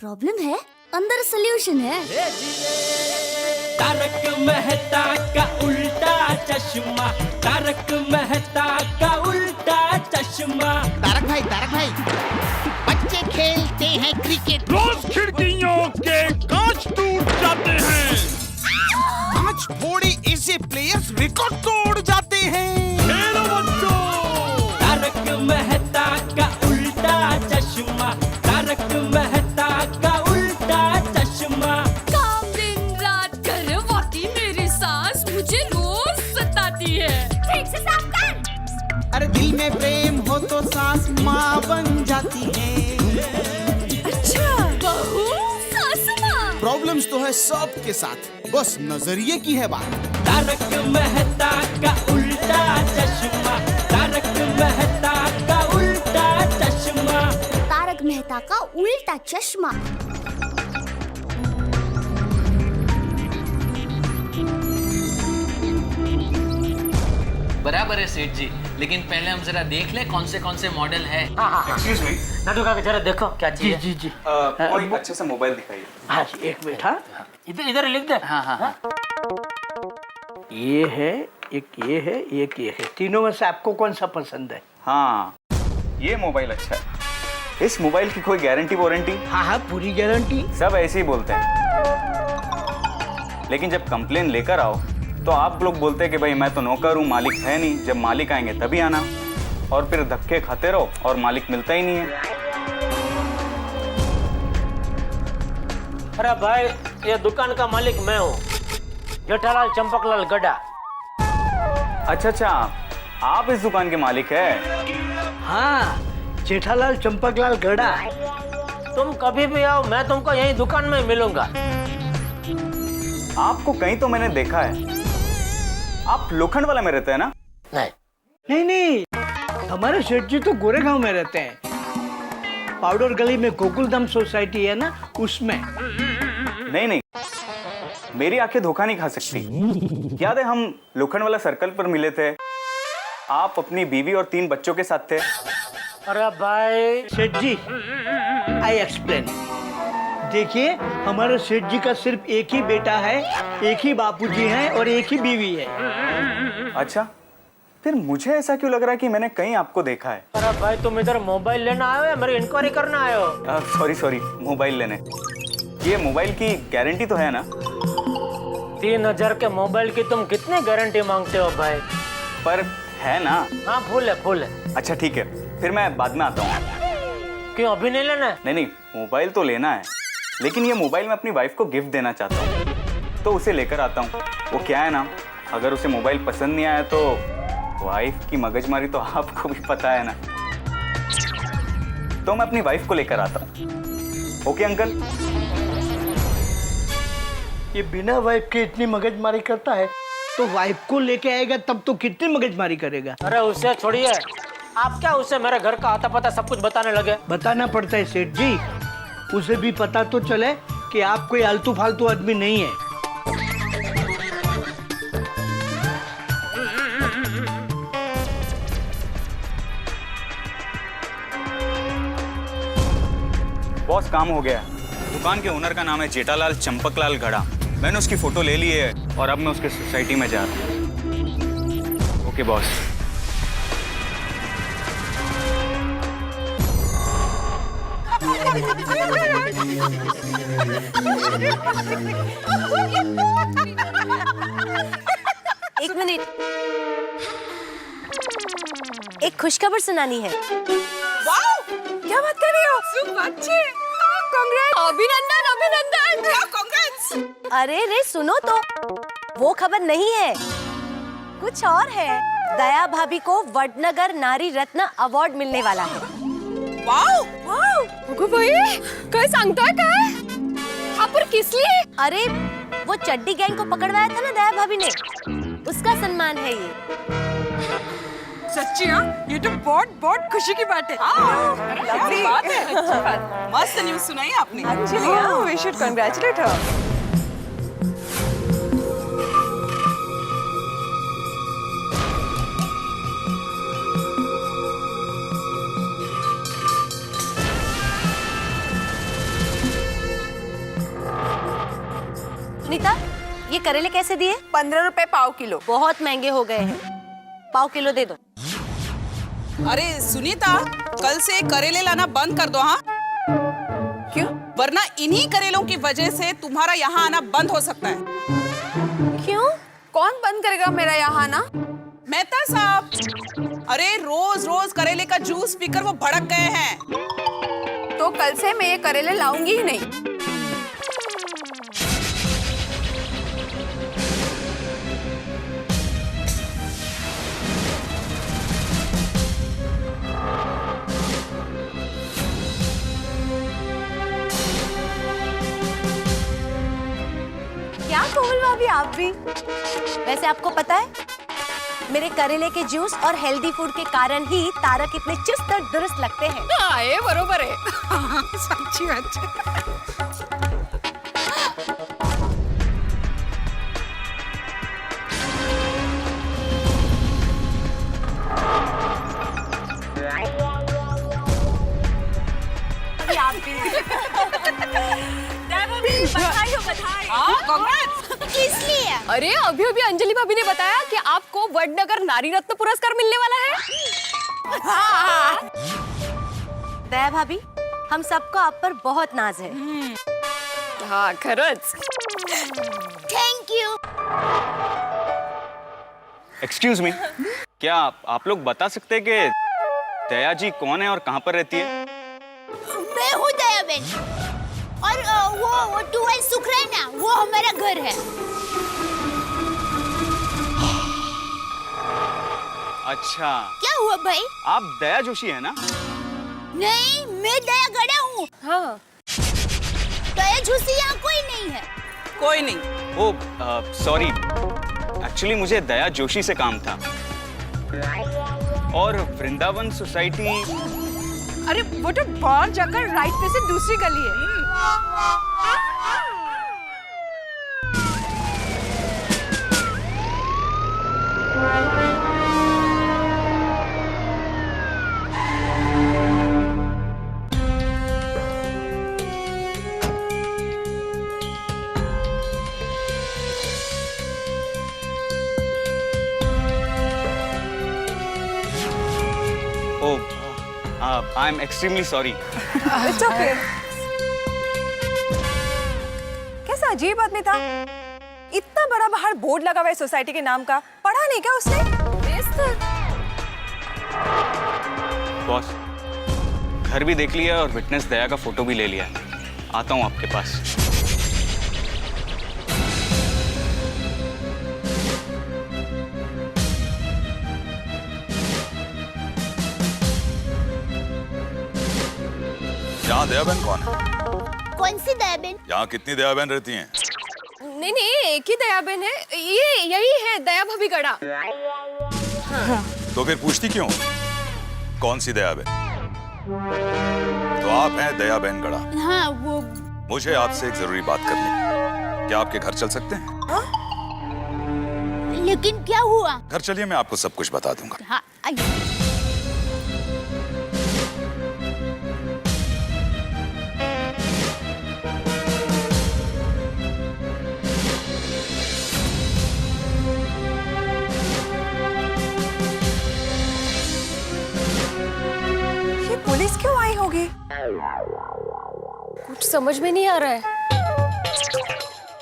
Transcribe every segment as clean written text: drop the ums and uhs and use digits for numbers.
Problem है, अंदर solution है। तारक मेहता का उल्टा चश्मा, तारक मेहता का उल्टा चश्मा। तारक भाई, बच्चे खेलते हैं क्रिकेट, रोज खिड़कियों के कांच टूट जाते हैं, कांच फोड़े ऐसे प्लेयर्स रिकॉर्ड तोड़ जाते हैं। खेलो बच्चों। तारक मेहता का उल्टा चश्मा, तारक मेहता का उल्टा चश्मा। काम दिन रात करवाती मेरी सास मुझे रोज सताती है। ठीक से साफ कर। अरे दिल में प्रेम हो तो सास माँ बन जाती है। अच्छा, बहू सास माँ। प्रॉब्लम्स तो है सबके साथ, बस नजरिए की है बात। तारक मेहता का उल्टा चश्मा, तारक मेहता का उल्टा चश्मा। तारक मेहता का उल्टा चश्मा। बराबर है सेठ जी, लेकिन पहले हम जरा देख ले कौन से मॉडल है। एक्सक्यूज मी, नटू का जरा देखो क्या चाहिए। जी जी कोई अच्छे से मोबाइल दिखाइए। हाँ जी, एक मिनट। हाँ, इधर लिख दे। हाँ। ये है, एक ये है, एक ये है। तीनों में से आपको कौन सा पसंद है? हाँ, ये मोबाइल अच्छा है। इस मोबाइल की कोई गारंटी वारंटी? हाँ, पूरी गारंटी। सब ऐसे ही बोलते हैं, लेकिन जब कंप्लेन लेकर आओ तो आप लोग बोलते हैं कि भाई मैं तो नौकर हूँ, मालिक है नहीं, जब मालिक आएंगे तभी आना। और फिर धक्के खाते रहो और मालिक मिलता ही नहीं है। अरे भाई, ये दुकान का मालिक मैं हूँ, जेठालाल चंपकलाल गड्ढा। अच्छा, आप इस दुकान के मालिक है? हाँ, जेठालाल चंपकलाल गड़ा। तुम कभी भी आओ, मैं तुमको यही दुकान में मिलूंगा। आपको कहीं तो मैंने देखा है। आप लोखंड वाला में रहते हैं ना? नहीं, हमारे सेठ जी तो गोरेगांव में रहते हैं। पाउडर गली में गोकुलधाम सोसाइटी है ना, उसमें। नहीं, मेरी आंखें धोखा नहीं खा सकती। याद है हम लोखंड वाला सर्कल पर मिले थे, आप अपनी बीवी और 3 बच्चों के साथ थे। अरे भाई सेठ जी, आई एक्सप्लेन। देखिए, हमारे सेठ जी का सिर्फ एक ही बेटा है, एक ही बापूजी हैं और एक ही बीवी है। अच्छा, फिर मुझे ऐसा क्यों लग रहा है कि मैंने कहीं आपको देखा है? अरे भाई, तुम इधर मोबाइल लेना आए हो या मेरी इंक्वायरी करना आए हो? सॉरी, मोबाइल लेने। ये मोबाइल की गारंटी तो है ना? 3000 के मोबाइल की तुम कितनी गारंटी मांगते हो भाई? पर है ना? हाँ, फुल है। अच्छा ठीक है, फिर मैं बाद में आता हूँ। क्यों, अभी नहीं लेना है? नहीं, मोबाइल तो लेना है, लेकिन ये मोबाइल मैं अपनी वाइफ को गिफ्ट देना चाहता हूँ, तो उसे लेकर आता हूँ। वो क्या है ना, अगर उसे मोबाइल पसंद नहीं आया तो वाइफ की मगजमारी तो आपको भी पता है ना। तो मैं अपनी वाइफ को लेकर आता हूँ। Okay uncle? ये बिना वाइफ के इतनी मगजमारी करता है, तो वाइफ को लेके आएगा तब तो कितनी मगजमारी करेगा। अरे उसे छोड़िए, आप क्या उसे मेरे घर का आता पता सब कुछ बताने लगे? बताना पड़ता है सेठ जी, उसे भी पता तो चले कि आप कोई आलतू फालतू आदमी नहीं है। बॉस, काम हो गया। दुकान के ओनर का नाम है जेठालाल चंपकलाल गड़ा। मैंने उसकी फोटो ले ली है और अब मैं उसके सोसाइटी में जा रहा हूँ। Okay boss. एक मिनट, एक खुशखबर सुनानी है। वाओ, क्या बात कर रही हो? बच्चे, अभिनंदन। कांग्रेट्स। अरे रे सुनो तो, वो खबर नहीं है, कुछ और है। दया भाभी को वडनगर नारी रत्न अवार्ड मिलने वाला है। वाओ, अगो भाई, काय सांगताय काय? आपण किस लिए? अरे वो चड्डी गैंग को पकड़वाया था ना दया भाभी ने, उसका सम्मान है ये। सच्ची? हाँ, ये तो बहुत खुशी की बात है। अच्छी बात है। मस्त न्यूज़ सुनाई आपने। एक्चुअली वी शुड कांग्रेचुलेट हर। बसनीता, ये करेले कैसे दिए? 15 रुपए पाव किलो। बहुत महंगे हो गए हैं, पाव किलो दे दो। अरे सुनीता, कल से करेले लाना बंद कर दो। हाँ, क्यों? वरना इन्हीं करेलों की वजह से तुम्हारा यहाँ आना बंद हो सकता है। क्यों? कौन बंद करेगा मेरा यहाँ आना? मेहता साहब, अरे रोज रोज करेले का जूस पीकर वो भड़क गए हैं। तो कल से मैं ये करेले लाऊंगी ही नहीं। क्या कोमल भाभी, आप भी? वैसे आपको पता है, मेरे करेले के जूस और हेल्दी फूड के कारण ही तारक इतने चुस्त और दुरुस्त लगते हैं। हाँ, ये बरोबर है। सच्ची बात है। अभी आप भी। बधाई हो, बधाई। किस लिए? अरे अभी अभी अंजलि भाभी ने बताया कि आपको वडनगर नारी रत्न पुरस्कार मिलने वाला है। दया भाभी, हम सबको आप पर बहुत नाज है। हाँ, खरंच। Thank you. एक्सक्यूज मी, क्या आप लोग बता सकते हैं कि दया जी कौन है और कहाँ पर रहती है? मैं हूँ दया बेन, और वो 12 सुखरैना, वो हमारा घर है। अच्छा, क्या हुआ भाई? आप दया जोशी है ना? नहीं, मैं दया गड़ा हूँ। हाँ। दया जोशी यहाँ कोई नहीं है। कोई नहीं। ओ सॉरी, एक्चुअली मुझे दया जोशी से काम था। और वृंदावन सोसाइटी। अरे वो तो बाहर जाकर राइट पे से दूसरी गली है। I am extremely sorry. It's okay. कैसा अजीब आदमी था, इतना बड़ा बाहर बोर्ड लगा हुआ है सोसाइटी के नाम का, पढ़ा नहीं क्या उसने? बॉस, घर भी देख लिया और विटनेस दया का फोटो भी ले लिया। आता हूँ आपके पास। यहाँ दया बहन कौन है? कौन सी दया बेन? यहाँ कितनी दया बहन रहती हैं? नहीं नहीं, एक ही दया बहन है। ये यही है दया भाभी गड़ा। तो फिर पूछती क्यों कौन सी दया बहन? तो आप हैं दया बहन गड़ा। हाँ, वो मुझे आपसे एक जरूरी बात करनी है। क्या आपके घर चल सकते हैं? लेकिन क्या हुआ? घर चलिए, मैं आपको सब कुछ बता दूंगा। हाँ, आइए। पुलिस क्यों आई होगी? कुछ समझ में नहीं आ रहा है।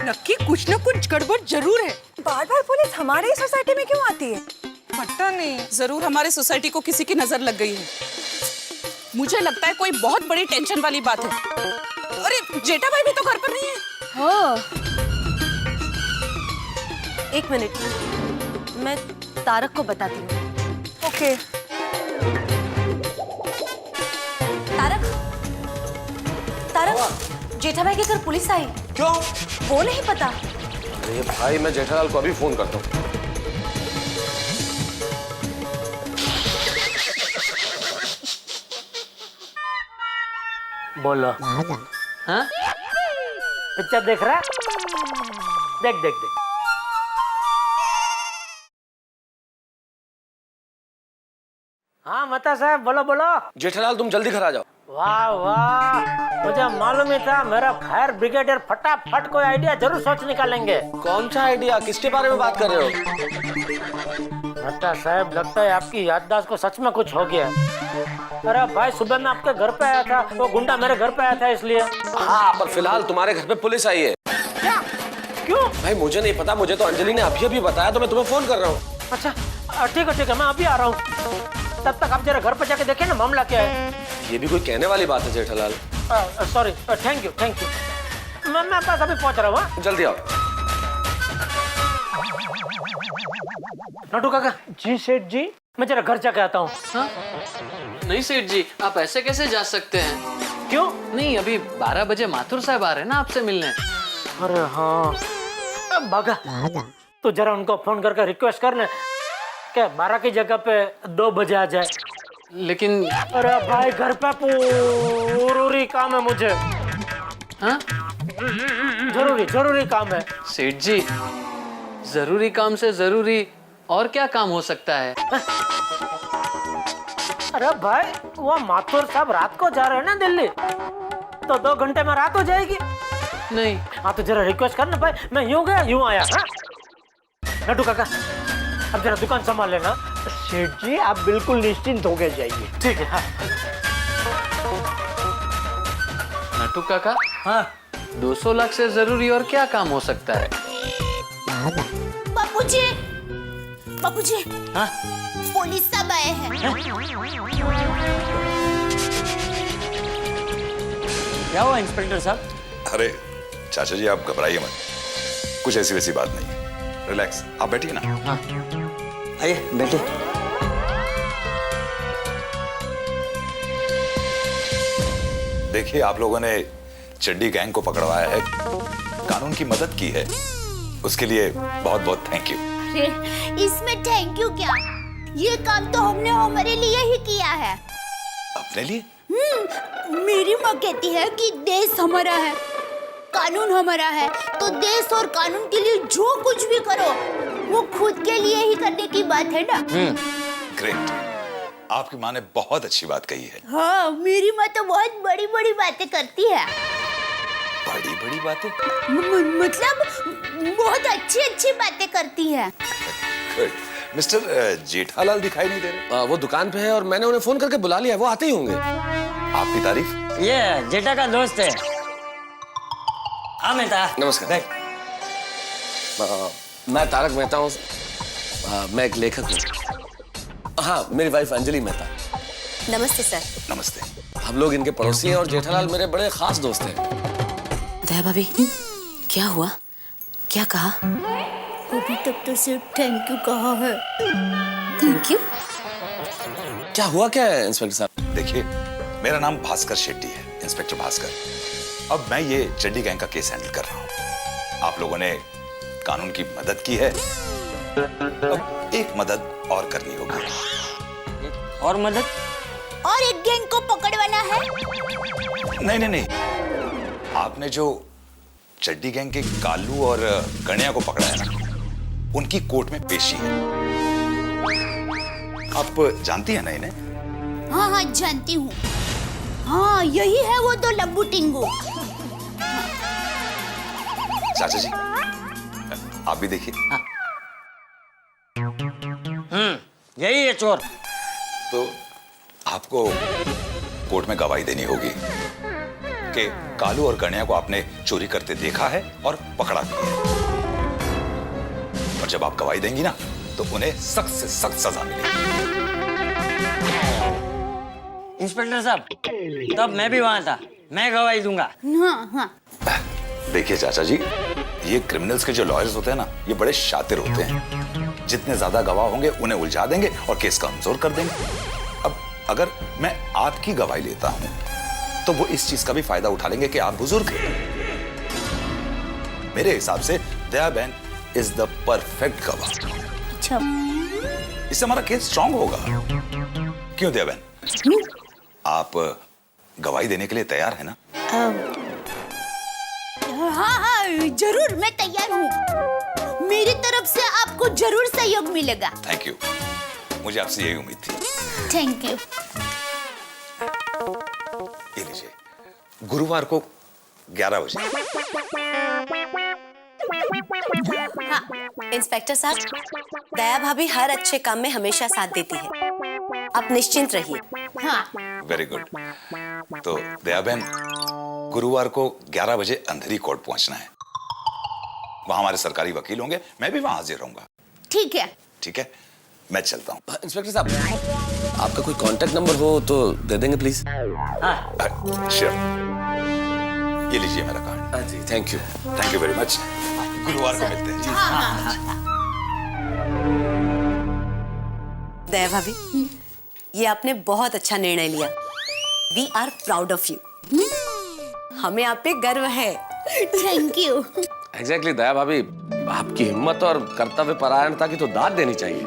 नक्की कुछ न कुछ गड़बड़ जरूर है। बार बार पुलिस हमारे ही सोसाइटी में क्यों आती है? पता नहीं, जरूर हमारे सोसाइटी को किसी की नजर लग गई है। मुझे लगता है कोई बहुत बड़ी टेंशन वाली बात है। अरे जेठा भाई भी तो घर पर नहीं है। हाँ। एक मिनट, मैं तारक को बताती हूँ। ओके। तारक, जेठा भाई के घर पुलिस आई। क्यों? वो नहीं पता। अरे भाई, मैं जेठालाल को अभी फोन करता हूँ। बोलो। हाँ? पिक्चर देख रहा है? देख देख देख। हाँ मता साहब, बोलो बोलो। जेठालाल, तुम जल्दी घर आ जाओ। वाह वाह, मुझे मालूम ही था मेरा फायर ब्रिगेडियर फटाफट कोई आइडिया जरूर सोच निकालेंगे। कौन सा आइडिया, किसके बारे में बात कर रहे हो? भट्टा साहब, लगता है आपकी याददाश्त को सच में कुछ हो गया। अरे भाई, सुबह मैं आपके घर पे आया था, वो गुंडा मेरे घर पे आया था इसलिए। हाँ, पर फिलहाल तुम्हारे घर पे पुलिस आई है। क्या? क्यों? भाई मुझे नहीं पता, मुझे तो अंजलि ने अभी अभी बताया, तो मैं तुम्हें फोन कर रहा हूँ। अच्छा ठीक है, मैं अभी आ रहा हूँ। तब तक आप जरा घर पे जाके देखें ना मामला क्या है। ये भी कोई कहने वाली बात है जेठालाल। Sorry, thank you. मैं पास अभी पहुंच रहा हूँ। जल्दी आओ। नटू काका। जी सेठ जी, मैं जरा घर जाके आता हूँ। नहीं सेठ जी, आप ऐसे कैसे जा सकते हैं? क्यों? नहीं, अभी 12 बजे माथुर साहब आ रहे हैं ना आपसे मिलने। अरे हाँ, बागा तो जरा उनको फोन करके रिक्वेस्ट करने क्या 12 की जगह पे 2 बजे आ जाए। लेकिन अरे भाई, घर पे जरूरी काम है मुझे। हाँ? जरूरी काम है। सेठ जी, जरूरी काम से जरूरी और क्या काम हो सकता है? अरे भाई, वो माथुर साहब रात को जा रहे हैं ना दिल्ली, तो 2 घंटे में रात हो जाएगी। नहीं। हाँ तो जरा रिक्वेस्ट करना भाई, मैं यूं गया यूं आया। हाँ? नटू काका, अब जरा दुकान संभाल लेना। सेठ जी, आप बिल्कुल निश्चिंत हो गए जाइए। ठीक है। हाँ। नटू काका, हाँ? 200 लाख से जरूरी और क्या काम हो सकता है? बापूजी, हाँ? पुलिस सब आए हैं। क्या हुआ इंस्पेक्टर साहब? अरे चाचा जी, आप घबराइए मत, कुछ ऐसी वैसी बात नहीं है। रिलैक्स, आप बैठिए ना। हाँ। आइए बैठे। देखिए, आप लोगों ने चड्डी गैंग को पकड़वाया है, कानून की मदद की है, उसके लिए बहुत बहुत थैंक यू। इसमें थैंक यू क्या, ये काम तो हमने हमारे लिए ही किया है। अपने लिए? मेरी माँ कहती है कि देश हमारा है, कानून हमारा है, तो देश और कानून के लिए जो कुछ भी करो वो खुद के लिए ही करने की बात है ना। ग्रेट, आपकी माँ ने बहुत अच्छी बात कही है। हाँ, मेरी माँ तो बहुत बड़ी बड़ी बातें करती है। बड़ी बड़ी बातें? मतलब बहुत अच्छी अच्छी बातें करती है। गुड। मिस्टर जेठालाल दिखाई नहीं दे रहे? वो दुकान पे है और मैंने उन्हें फोन करके बुला लिया, वो आते ही होंगे। आपकी तारीफ? ये जेठा का दोस्त है। हाँ मेहता। नमस्कार। मैं तारक मेहता हूँ। मैं एक लेखक हूँ। हाँ, मेरी वाइफ अंजलि मेहता। नमस्ते सर। नमस्ते। हम लोग इनके पड़ोसी हैं और जेठालाल मेरे बड़े खास दोस्त हैं। दया भाभी, क्या हुआ, क्या कहा? अभी तक तो सिर्फ थैंक यू कहा है। Thank you? क्या हुआ क्या है इंस्पेक्टर साहब? देखिए, मेरा नाम भास्कर शेट्टी है, इंस्पेक्टर भास्कर। अब मैं ये चड्डी गैंग का केस हैंडल कर रहा हूँ। आप लोगों ने कानून की मदद की है, अब एक मदद और करनी होगी। और मदद? और एक गैंग को पकड़वाना है। नहीं, आपने जो चड्डी गैंग के कालू और गणिया को पकड़ा है ना, उनकी कोर्ट में पेशी है। आप जानती है ना इन्हें? हाँ, जानती हूँ। हाँ, यही है वो तो लंबू टिंगू। चाचा जी, आप भी देखिए। यही है चोर। तो आपको कोर्ट में गवाही देनी होगी कि कालू और गणिया को आपने चोरी करते देखा है और पकड़ा भी है। और जब आप गवाही देंगी ना, तो उन्हें सख्त से सख्त सजा मिलेगी। इंस्पेक्टर साहब, तब मैं भी वहां था, मैं गवाही दूंगा। हाँ। देखिए चाचा जी, ये क्रिमिनल्स के जो लॉयर्स होते हैं ना, ये बड़े शातिर होते हैं। जितने ज्यादा गवाह होंगे उन्हें उलझा देंगे और केस कमजोर कर देंगे। अब अगर मैं आपकी गवाही लेता हूं, तो वो इस चीज का भी फायदा उठा लेंगे कि आप बुजुर्ग हैं। मेरे हिसाब से दया बहन इज द परफेक्ट गवाह। अच्छा, इससे हमारा केस स्ट्रांग होगा। क्यों दया बहन, आप गवाही देने के लिए तैयार है ना? हाँ, जरूर, मैं तैयार हूँ। मेरी तरफ से आपको जरूर सहयोग मिलेगा। थैंक यू, मुझे आपसे यही उम्मीद थी। Thank you. गुरुवार को 11 बजे। हाँ, इंस्पेक्टर साहब, दया भाभी हर अच्छे काम में हमेशा साथ देती है, आप निश्चिंत रहिए। हाँ। Very good. तो दया बहन, गुरुवार को 11 बजे अंधेरी कोर्ट पहुंचना है। वहां हमारे सरकारी वकील होंगे, मैं भी वहां हाजिर रहूंगा। ठीक है। ठीक है, मैं चलता हूँ। इंस्पेक्टर साहब, आपका कोई कांटेक्ट नंबर हो तो दे देंगे प्लीज। श्योर, ये लीजिए मेरा कार्ड। हाँ जी, थैंक यू वेरी मच। गुरुवार को मिलते हैं जी। दया भाभी, ये आपने बहुत अच्छा निर्णय लिया। We are proud of you. हमें आप पे गर्व है। Thank you. एग्जैक्टली दया भाभी, आपकी हिम्मत और कर्तव्य परायणता की तो दाद देनी चाहिए।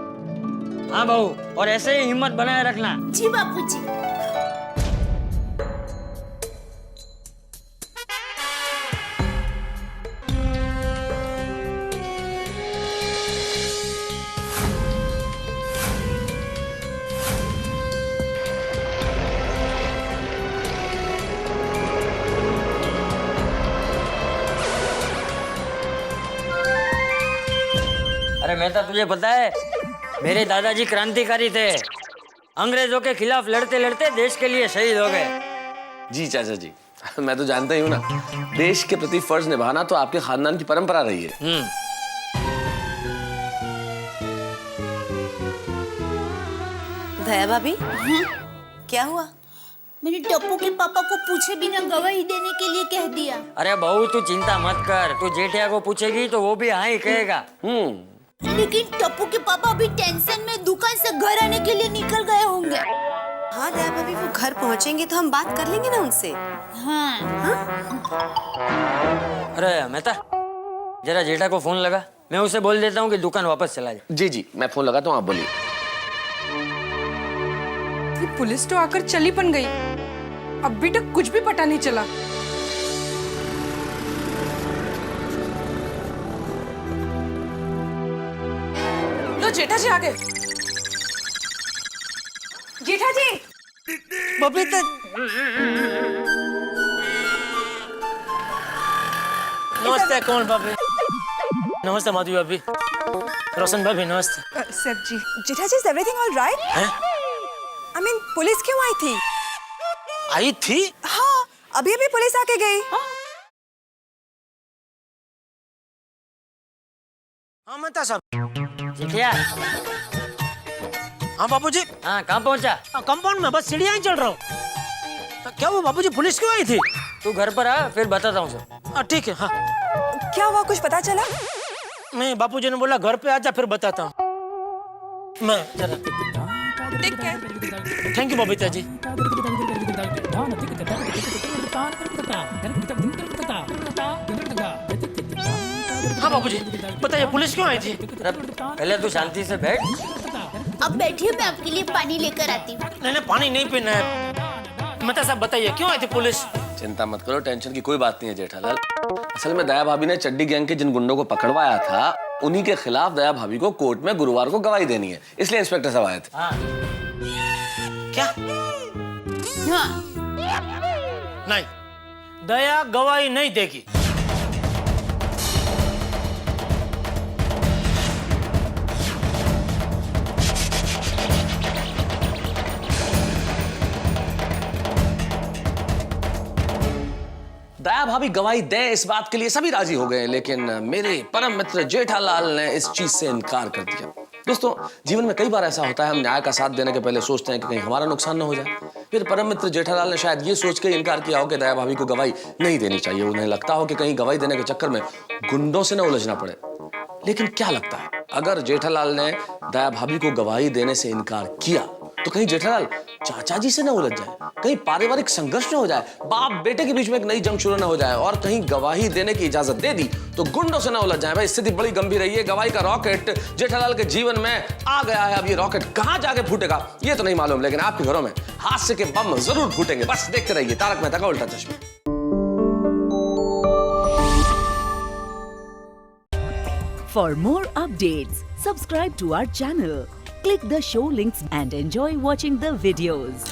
हाँ बहू, और ऐसे ही हिम्मत बनाए रखना। जी बापूजी। अरे मेहता, तुझे पता है मेरे दादाजी क्रांतिकारी थे। अंग्रेजों के खिलाफ लड़ते लड़ते देश के लिए शहीद हो गए। जी चाचा जी, मैं तो जानता ही हूँ ना, देश के प्रति फर्ज निभाना तो आपके खानदान की परंपरा रही है। दया भाभी, क्या हुआ? मैंने टप्पू के पापा को पूछे बिना गवाही देने के लिए कह दिया। अरे बहू, तू चिंता मत कर, तू जेठिया को पूछेगी तो वो भी हाँ ही कहेगा। लेकिन टप्पू के पापा अभी टेंशन में दुकान से घर आने के लिए निकल गए होंगे। हाँ दया भाभी, वो घर पहुंचेंगे तो हम बात कर लेंगे ना उनसे। हाँ। अरे मेहता, जरा जेठा को फोन लगा, मैं उसे बोल देता हूँ कि दुकान वापस चला जाए। जी जी, मैं फोन लगाता हूँ, आप बोलिए। पुलिस तो आकर चली पण गई, अभी तक कुछ भी पता नहीं चला। लो जेठा जी आ गए। जेठा जी, बबीता, नमस्ते। कौन भाभी? नमस्ते माधवी भाभी, रोशन भाभी नमस्ते। Sir ji, Jetha ji, is everything all right? I mean, police क्यों आई थी? आई थी? हाँ, अभी अभी पुलिस आके गई। हाँ मेहता साहब। जेठिया। हाँ बापूजी। हाँ, कहाँ पहुँचा? कंपाउंड में, बस सीढ़ियाँ ही चल रहा हूँ। क्या हुआ बापूजी, पुलिस क्यों आई थी? तू घर पर आ, फिर बताता हूँ सर। ठीक है। हाँ, क्या हुआ, कुछ पता चला? नहीं, बापूजी ने बोला घर पे आजा, फिर बताता हूँ मैं। जरा ठीक है। Thank you Babita ji. हाँ बाबूजी, बताइए पुलिस क्यों आई थी? पहले तू शांति से बैठ। अब बैठिए, मैं आपके लिए पानी लेकर आती हूँ। नहीं, पानी नहीं पीना है। मतलब साहब बताइए क्यों आई थी पुलिस? चिंता मत करो, टेंशन की कोई बात नहीं है जेठालाल। असल में दया भाभी ने चड्डी गैंग के जिन गुंडों को पकड़वाया था, उन्हीं के खिलाफ दया भाभी को कोर्ट में गुरुवार को गवाही देनी है, इसलिए इंस्पेक्टर साहब आए थे। क्या? हाँ। नहीं, दया गवाही नहीं देगी। दया भाभी गवाही दे, इस बात के लिए सभी राजी हो गए, लेकिन मेरे परम मित्र जेठालाल ने इस चीज से इनकार कर दिया। दोस्तों, जीवन में कई बार ऐसा होता है, हम न्याय का साथ देने के पहले सोचते हैं कि कहीं हमारा नुकसान न हो जाए। फिर परम मित्र जेठालाल ने शायद ये सोच के इनकार किया हो कि दया भाभी को गवाही नहीं देनी चाहिए। उन्हें लगता हो कि कहीं गवाही देने के चक्कर में गुंडों से न उलझना पड़े। लेकिन क्या लगता है, अगर जेठालाल ने दया भाभी को गवाही देने से इनकार किया तो कहीं जेठालाल चाचा जी से न उलझ जाए, कहीं पारिवारिक संघर्ष न हो जाए, बाप बेटे के बीच में एक नई जंग शुरू न हो जाए, और कहीं गवाही देने की इजाजत दे दी तो गुंडों से न उलझ जाए। भाई, स्थिति बड़ी गंभीर रही है। गवाही का रॉकेट जेठालाल के जीवन में आ गया है। अब ये रॉकेट कहां जाके फूटेगा ये तो नहीं मालूम, लेकिन आपके घरों में हादसे के बम जरूर फूटेंगे। बस देखते रहिए तारक मेहता का उल्टा चश्मा। For more updates, subscribe to our channel, click the show links and enjoy watching the videos.